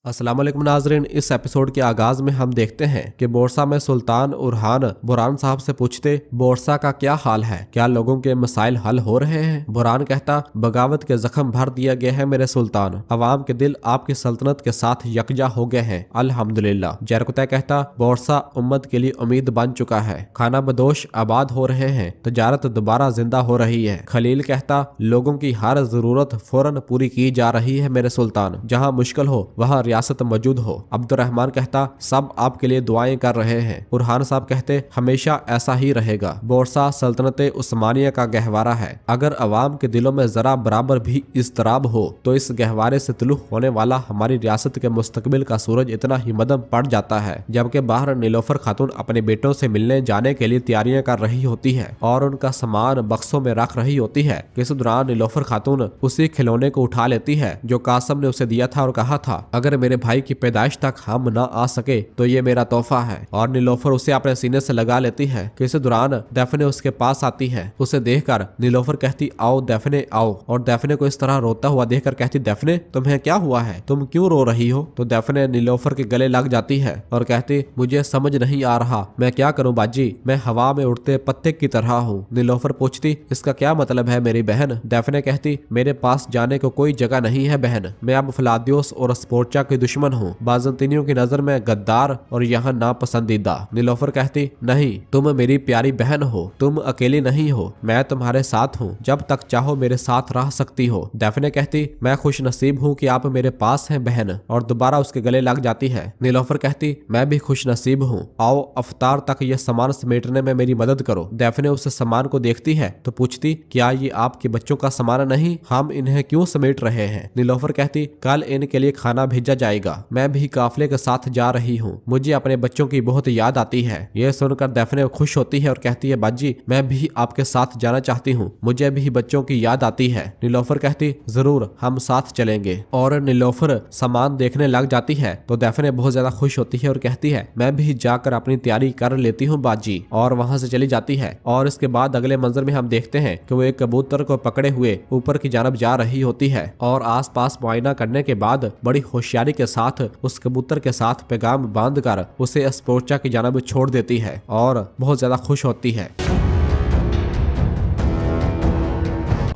अस्सलाम वालेकुम नाजरीन। इस एपिसोड के आगाज में हम देखते हैं कि बोरसा में सुल्तान उरहान बुरहान साहब से पूछते, बोरसा का क्या हाल है, क्या लोगों के मसाइल हल हो रहे हैं। बुरहान कहता, बगावत के जख्म भर दिया गया है मेरे सुल्तान, अवाम के दिल आपकी सल्तनत के साथ यकजा हो गए हैं अल्हम्दुलिल्लाह। जरकुतै कहता, बोरसा उम्मत के लिए उम्मीद बन चुका है, खाना बदोश आबाद हो रहे हैं, तजारत दोबारा जिंदा हो रही है। खलील कहता, लोगों की हर जरूरत फौरन पूरी की जा रही है मेरे सुल्तान, जहाँ मुश्किल हो वहाँ रियासत मौजूद हो। अब्दुर्रहमान कहता, सब आपके लिए दुआएं कर रहे हैं। बुरहान साहब कहते, हमेशा ऐसा ही रहेगा। बोरसा सल्तनत उस्मानिया का गहवारा है, अगर अवाम के दिलों में जरा बराबर भी इस्तराब हो तो इस गहवारे से तुलू होने वाला हमारी रियासत के मुस्तकबिल का सूरज इतना ही मदम पड़ जाता है। जबकि बाहर नीलोफर खातून अपने बेटों से मिलने जाने के लिए तैयारियां कर रही होती है और उनका सामान बक्सों में रख रही होती है। इस दौरान नीलोफर खातून उसी खिलौने को उठा लेती है जो कासम ने उसे दिया था और कहा था, अगर मेरे भाई की पैदाइश तक हम न आ सके तो ये मेरा तोहफा है। और नीलोफर उसे अपने सीने से लगा लेती है। इस दौरान दैफने उसके पास आती है। उसे देखकर नीलोफर कहती, आओ दैफने आओ। और दैफने को इस तरह रोता हुआ देखकर कहती, दैफने तुम्हें क्या हुआ है, तुम क्यों रो रही हो। तो दैफने नीलोफर के गले लग जाती है और कहती, मुझे समझ नहीं आ रहा, मैं क्या करूं बाजी, मैं हवा में उड़ते पत्ते की तरह हूँ। नीलोफर पूछती, इसका क्या मतलब है मेरी बहन। दैफने कहती, मेरे पास जाने को कोई जगह नहीं है बहन, मैं अब फलादियोस और स्पोर्चा की दुश्मन हूँ, बाजंतीनियों की नजर में गद्दार और यहाँ नापसंदीदा। नीलोफर कहती, नहीं, तुम मेरी प्यारी बहन हो, तुम अकेली नहीं हो, मैं तुम्हारे साथ हूँ, जब तक चाहो मेरे साथ रह सकती हो। दैफने कहती, मैं खुश नसीब हूँ कि आप मेरे पास हैं बहन, और दोबारा उसके गले लग जाती है। नीलोफर कहती, मैं भी खुश नसीब हूँ, आओ अफ्तार तक यह सामान समेटने में मेरी मदद करो। दैफने उस सामान को देखती है तो पूछती, क्या ये आपके बच्चों का सामान नहीं, हम इन्हें क्यों समेट रहे हैं। नीलोफर कहती, कल इनके लिए खाना भेजा जाएगा, मैं भी काफिले के साथ जा रही हूँ, मुझे अपने बच्चों की बहुत याद आती है। यह सुनकर दैफने खुश होती है और कहती है, बाजी मैं भी आपके साथ जाना चाहती हूँ, मुझे भी बच्चों की याद आती है। नीलोफर कहती, जरूर हम साथ चलेंगे। और नीलोफर सामान देखने लग जाती है तो दैफने बहुत ज्यादा खुश होती है और कहती है, मैं भी जाकर अपनी तैयारी कर लेती हूँ बाजी, और वहां से चली जाती है। और इसके बाद अगले मंजर में हम देखते हैं कि वो एक कबूतर को पकड़े हुए ऊपर की जानब जा रही होती है और आसपास मुआयना करने के बाद बड़ी होशियारी के साथ उस कबूतर के साथ पैगाम बांधकर उसे स्पोर्चा की जानब छोड़ देती है और बहुत ज्यादा खुश होती है।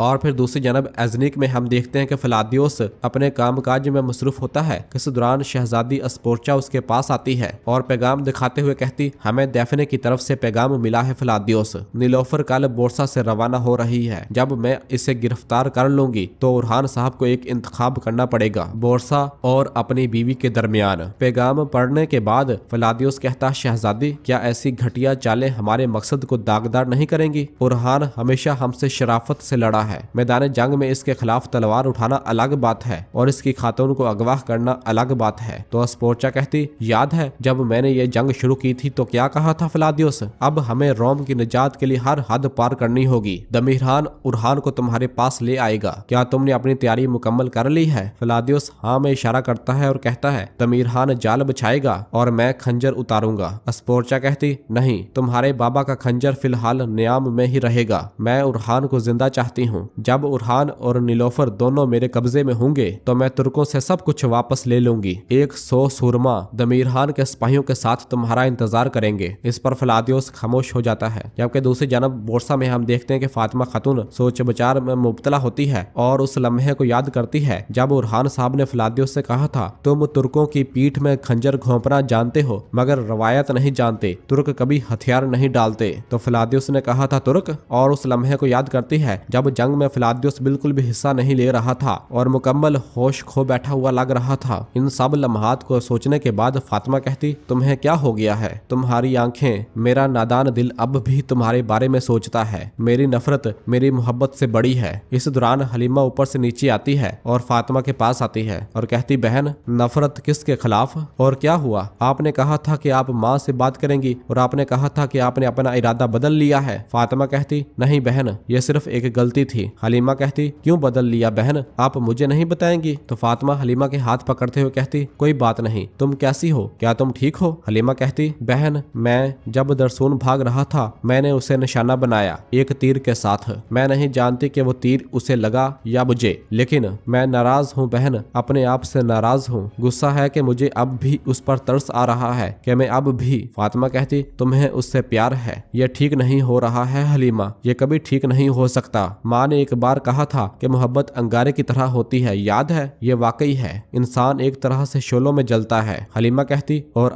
और फिर दूसरी जानब एजनिक में हम देखते हैं कि फलादियोस अपने कामकाज में मसरूफ होता है। इस दौरान शहजादी स्पोर्चा उसके पास आती है और पैगाम दिखाते हुए कहती, हमें दैफने की तरफ से पैगाम मिला है फलादियोस, नीलोफर कल बोरसा से रवाना हो रही है, जब मैं इसे गिरफ्तार कर लूंगी तो उरहान साहब को एक इंतखाब करना पड़ेगा बोरसा और अपनी बीवी के दरमियान। पैगाम पढ़ने के बाद फलादियोस कहता, शहजादी क्या ऐसी घटिया चालें हमारे मकसद को दागदार नहीं करेंगी। उरहान हमेशा हमसे शराफत से लड़ा है, मैदान जंग में इसके खिलाफ तलवार उठाना अलग बात है और इसकी खातून को अगवा करना अलग बात है। तो स्पोर्चा कहती, याद है जब मैंने ये जंग शुरू की थी तो क्या कहा था फलादियोस, अब हमें रोम की निजात के लिए हर हद पार करनी होगी। दमीरहान उरहान को तुम्हारे पास ले आएगा, क्या तुमने अपनी तैयारी मुकम्मल कर ली है। फलादियोस हाँ में इशारा करता है और कहता है, दमीरहान जाल बिछाएगा और मैं खंजर उतारूंगा। स्पोर्चा कहती, नहीं, तुम्हारे बाबा का खंजर फिलहाल न्याम में ही रहेगा, मैं उरहान को जिंदा चाहती हूँ। जब उरहान और नीलोफर दोनों मेरे कब्जे में होंगे तो मैं तुर्कों से सब कुछ वापस ले लूंगी। 100 सूरमा दमीरहान के सिपाहियों के साथ तुम्हारा इंतजार करेंगे। इस पर फलादियोस खामोश हो जाता है। जबकि दूसरी जानब बोरसा में हम देखते हैं कि फातिमा खातून सोच विचार में मुब्तला होती है और उस लम्हे को याद करती है जब उरहान साहब ने फलादियोस से कहा था, तुम तुर्कों की पीठ में खंजर घोंपना जानते हो मगर रवायत नहीं जानते, तुर्क कभी हथियार नहीं डालते। तो फलादियोस ने कहा था तुर्क, और उस लम्हे को याद करती है जब जंग में फलादियोस बिल्कुल भी हिस्सा नहीं ले रहा था और मुकम्मल होश खो बैठा हुआ लग रहा था। इन सब लम्हात को सोचने के बाद फातिमा कहती, तुम्हें क्या हो गया है, तुम्हारी आंखें, मेरा नादान दिल अब भी तुम्हारे बारे में सोचता है, मेरी नफरत मेरी मोहब्बत से बड़ी है। इस दौरान हलीमा ऊपर से नीचे आती है और फातिमा के पास आती है और कहती, बहन नफरत किसके खिलाफ, और क्या हुआ, आपने कहा था कि आप माँ से बात करेंगी और आपने कहा था कि आपने अपना इरादा बदल लिया है। फातिमा कहती, नहीं बहन, यह सिर्फ एक गलती थी। हलीमा कहती, क्यों बदल लिया बहन, आप मुझे नहीं बताएंगी? तो फातिमा हलीमा के हाथ पकड़ते हुए कहती, कोई बात नहीं, तुम कैसी हो, क्या तुम ठीक हो? हलीमा कहती, बहन मैं जब दरसून भाग रहा था मैंने उसे निशाना बनाया एक तीर के साथ। मैं नहीं जानती कि वो तीर उसे लगा या मुझे, लेकिन मैं नाराज हूँ बहन, अपने आप से नाराज हूँ। गुस्सा है कि मुझे अब भी उस पर तरस आ रहा है कि मैं अब भी। फातिमा कहती, तुम्हें उससे प्यार है, यह ठीक नहीं हो रहा है हलीमा, ये कभी ठीक नहीं हो सकता। माँ ने एक बार कहा था कि मोहब्बत अंगारे की तरह होती है, याद है? ये वाकई है, इंसान एक तरह से शोलों में जलता है। हलीमा कहती, और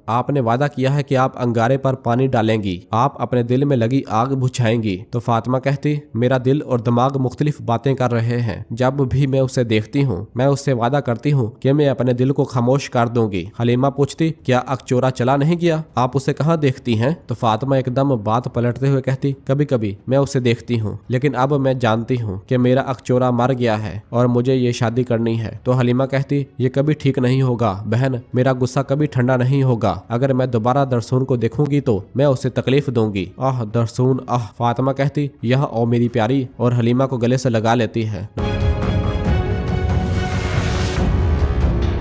आपने वादा किया है कि आप अंगारे पर पानी डालेंगी, आप अपने दिल में लगी आग बुझाएंगी। तो फातिमा कहती, मेरा दिल और दिमाग मुख्तलिफ बातें कर रहे हैं। जब भी मैं उसे देखती हूँ मैं उससे वादा करती हूँ कि मैं अपने दिल को खामोश कर दूंगी। हलीमा पूछती, क्या अकचोरा चला नहीं गया, आप उसे कहाँ देखती हैं? तो फातिमा एकदम बात पलटते हुए कहती, कभी कभी मैं उसे देखती हूँ, लेकिन अब मैं जानती हूँ कि मेरा अकचोरा मर गया है और मुझे ये शादी करनी है। तो हलीमा कहती, ये कभी ठीक नहीं होगा बहन, मेरा गुस्सा कभी ठंडा नहीं होगा। अगर मैं दोबारा दरसून को देखूंगी तो मैं उसे तकलीफ दूंगी। आह दरसून आह। फातिमा कहती, यह ओ मेरी प्यारी, और हलीमा को गले से लगा लेती है।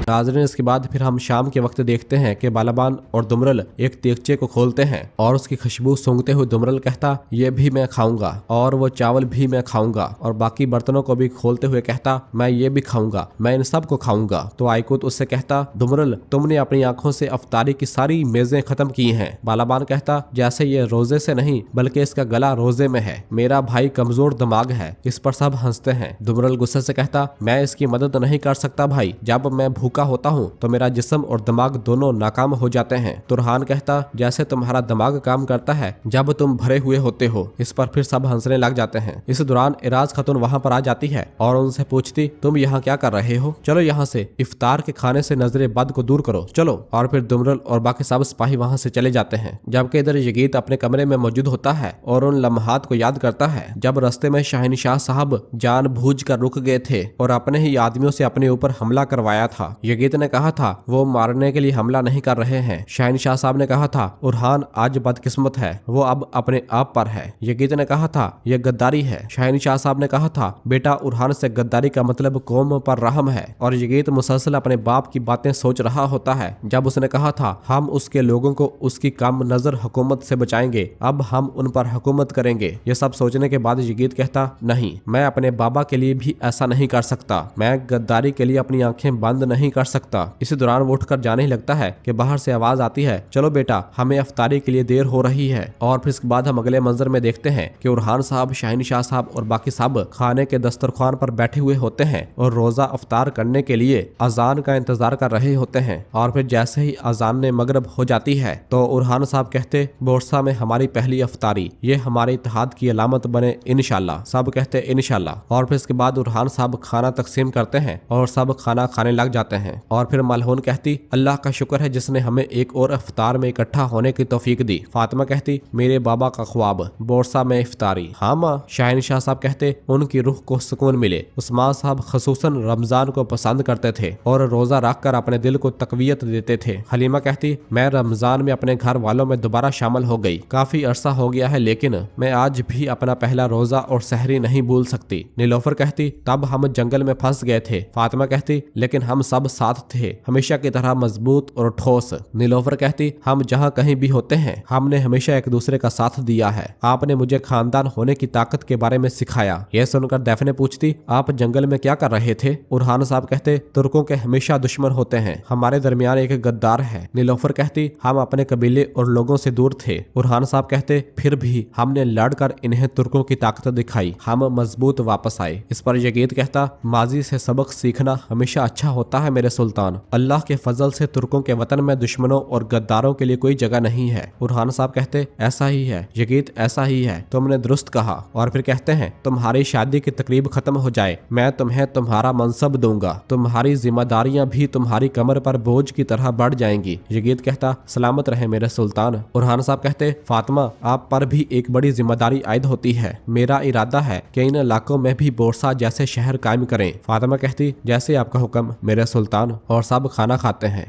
नाज़रीन, इसके बाद फिर हम शाम के वक्त देखते हैं कि बालाबान और दुमरल एक देगचे को खोलते हैं और उसकी खुशबू सूंघते हुए दुमरल कहता, ये भी मैं खाऊंगा और वो चावल भी मैं खाऊंगा, और बाकी बर्तनों को भी खोलते हुए कहता, मैं ये भी खाऊंगा, मैं इन सब को खाऊंगा। तो आइकुत उससे कहता, दुमरल तुमने अपनी आंखों से अफ्तारी की सारी मेजें खत्म की हैं। बालाबान कहता, जैसे ये रोजे से नहीं बल्कि इसका गला रोजे में है, मेरा भाई कमजोर दिमाग है। इस पर सब हंसते हैं। दुमरल गुस्से से कहता, मैं इसकी मदद नहीं कर सकता भाई, जब मैं भूखा होता हूँ तो मेरा जिस्म और दिमाग दोनों नाकाम हो जाते हैं। तुरहान कहता, जैसे तुम्हारा दिमाग काम करता है जब तुम भरे हुए होते हो। इस पर फिर सब हंसने लग जाते हैं। इस दौरान इराज खातून वहाँ पर आ जाती है और उनसे पूछती, तुम यहाँ क्या कर रहे हो? चलो यहाँ से, इफ्तार के खाने से नजरे बद को दूर करो, चलो। और फिर दुमरल और बाकी सब सिपाही वहाँ से चले जाते हैं, जबकि इधर यगीत अपने कमरे में मौजूद होता है और उन लम्हात को याद करता है जब रास्ते में शहनशाह साहब जानबूझ कर रुक गए थे और अपने ही आदमियों से अपने ऊपर हमला करवाया था। यगीत ने कहा था वो मारने के लिए हमला नहीं कर रहे हैं। शहनशाह साहब ने कहा था, उरहान आज बदकिस्मत है, वो अब अपने आप पर है। यगीत ने कहा था, यह गद्दारी है। शहनशाह साहब ने कहा था, बेटा उरहान से गद्दारी का मतलब कौम पर रहम है। और यगीत मुसलसल अपने बाप की बातें सोच रहा होता है जब उसने कहा था, हम उसके लोगों को उसकी कम नजर हुकूमत से बचाएंगे, अब हम उन पर हुकूमत करेंगे। ये सब सोचने के बाद यगीत कहता, नहीं, मैं अपने बाबा के लिए भी ऐसा नहीं कर सकता, मैं गद्दारी के लिए अपनी आंखें बंद नहीं कर सकता। इसी दौरान वो उठकर जाने ही लगता है कि बाहर से आवाज आती है, चलो बेटा हमें अफ्तारी के लिए देर हो रही है। और फिर इसके बाद हम अगले मंजर में देखते हैं कि उरहान साहब, शहनशाह साहब और बाकी सब खाने के दस्तरखान पर बैठे हुए होते हैं और रोजा अफ्तार करने के लिए अजान का इंतजार कर रहे होते हैं। और फिर जैसे ही अजान ने मगरब हो जाती है तो उरहान साहब कहते, बोरसा में हमारी पहली अफ्तारी, ये हमारे इत्तेहाद की अलामत बने इंशाल्लाह। सब कहते इंशाल्लाह। और फिर इसके बाद उरहान साहब खाना तकसीम करते हैं और सब खाना खाने लग जाते हैं। और फिर मलहून कहती, अल्लाह का शुक्र है जिसने हमें एक और इफ्तार में इकट्ठा होने की तौफीक दी। फातिमा कहती, मेरे बाबा का ख्वाब, बोरसा में इफ्तारी। हाँ माँ। शहनशाह साहब कहते, उनकी रूह को सुकून मिले। उस्मान साहब खसूसन रमजान को पसंद करते थे और रोजा रख कर अपने दिल को तकवीयत देते थे। हलीमा कहती, मैं रमजान में अपने घर वालों में दोबारा शामिल हो गई, काफी अरसा हो गया है, लेकिन मैं आज भी अपना पहला रोजा और सहरी नहीं भूल सकती। नीलोफर कहती, तब हम जंगल में फंस गए थे। फातिमा कहती, लेकिन हम सब साथ थे, हमेशा की तरह मजबूत और ठोस। नीलोफर कहती, हम जहाँ कहीं भी होते हैं हमने हमेशा एक दूसरे का साथ दिया है, आपने मुझे खानदान होने की ताकत के बारे में सिखाया। यह सुनकर दैफने पूछती, आप जंगल में क्या कर रहे थे? उरहान साहब कहते, तुर्कों के हमेशा दुश्मन होते हैं, हमारे दरमियान एक गद्दार है। नीलोफर कहती, हम अपने कबीले और लोगों से दूर थे। उरहान साहब कहते, फिर भी हमने लड़कर इन्हें तुर्कों की ताकत दिखाई, हम मजबूत वापस आए। इस पर यगीत कहता, माजी से सबक सीखना हमेशा अच्छा होता है मेरे सुल्तान, अल्लाह के फजल से तुर्कों के वतन में दुश्मनों और गद्दारों के लिए कोई जगह नहीं है। उरहान साहब कहते, ऐसा ही है यगीत, ऐसा ही है, तुमने दुरुस्त कहा। और फिर कहते हैं, तुम्हारी शादी की तकरीब खत्म हो जाए, मैं तुम्हें तुम्हारा मनसब दूंगा, तुम्हारी जिम्मेदारियां भी तुम्हारी कमर पर बोझ की तरह बढ़ जाएंगी। यगीत कहता, सलामत रहे मेरे सुल्तान। उरहान साहब कहते, फातिमा आप पर भी एक बड़ी जिम्मेदारी आयद होती है, मेरा इरादा है कि इन इलाकों में भी बोरसा जैसे शहर कायम करें। फातिमा कहती, जैसे आपका हुक्म मेरे सुल्तान। और सब खाना खाते हैं।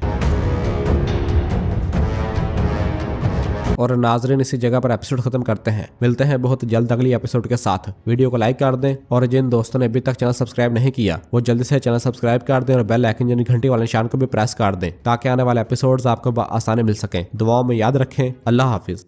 और नाजरीन इसी जगह पर एपिसोड खत्म करते हैं। मिलते हैं बहुत जल्द अगली एपिसोड के साथ। वीडियो को लाइक कर दें और जिन दोस्तों ने अभी तक चैनल सब्सक्राइब नहीं किया वो जल्दी से चैनल सब्सक्राइब कर दें और बेल आइकन यानी घंटी वाले निशान को भी प्रेस कर दें ताकि आने वाले एपिसोड्स आपको आसानी मिल सकें। दुआओं में याद रखें। अल्लाह हाफिज।